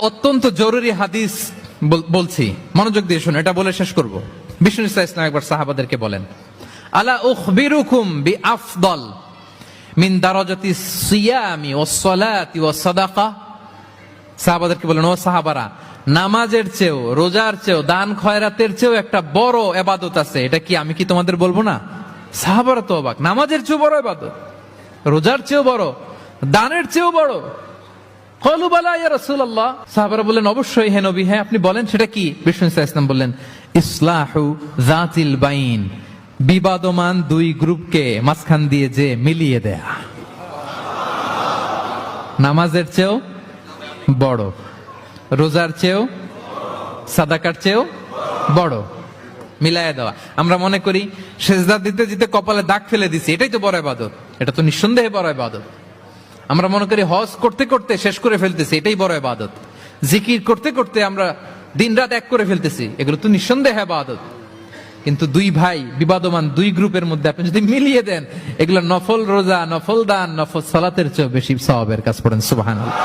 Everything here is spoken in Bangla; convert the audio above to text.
অত্যন্ত জরুরি হাদিস বলছি, মনোযোগ দিয়ে শুনুন, এটা বলে শেষ করব। বিষ্ণু ইসলাম একবার সাহাবাদেরকে বলেন, আলা উখবিরুকুম বিআফদল মিন দারাজাতি সিয়ামি ওয়াস সালাতি ওয়াস সাদাকা। সাহাবাদেরকে বলেন, ও সাহাবারা, নামাজের চেয়েও, রোজার চেয়েও, দান খয়রাতের চেয়েও একটা বড় ইবাদত আছে, এটা কি আমি কি তোমাদের বলবো না? সাহাবারা তো অবাক, নামাজের চেয়েও বড় ইবাদত, রোজার চেয়েও বড়, দানের চেয়েও বড়। ক্বালু বালা ইয়া রাসূলুল্লাহ। সাহাবারা বললেন, অবশ্যই হে নবী, হ্যাঁ আপনি বলেন সেটা কি? বিষ্ণু ইসলাম বললেন, ইসলাহু যাতিল বাইন, বিবাদমান দুই গ্রুপকে মাঝখান দিয়ে যে মিলিয়ে দেয়া। নামাজের চেয়েও বড়, রোজার চেয়েও, সাদাকার চেয়েও বড়, মিলাইয়া দেওয়া। আমরা মনে করি সেজদা দিতে দিতে কপালে দাগ ফেলে দিছি, এটাই তো বড় ইবাদত। এটা তো নিঃসন্দেহে বড় ইবাদত। আমরা মনে করি হজ করতে করতে শেষ করে ফেলতেছি, এটাই বড় ইবাদত। জিকির করতে করতে আমরা দিনরাত এক করে ফেলতেছি, এগুলো তো নিঃসন্দেহে ইবাদত। কিন্তু দুই ভাই, বিবাদমান দুই গ্রুপের মধ্যে আপনি যদি মিলিয়ে দেন, এগুলো নফল রোজা, নফল দান, নফল সালাতের চেয়ে বেশি সওয়াবের কাজ। পড়েন সুবহানাল্লাহ।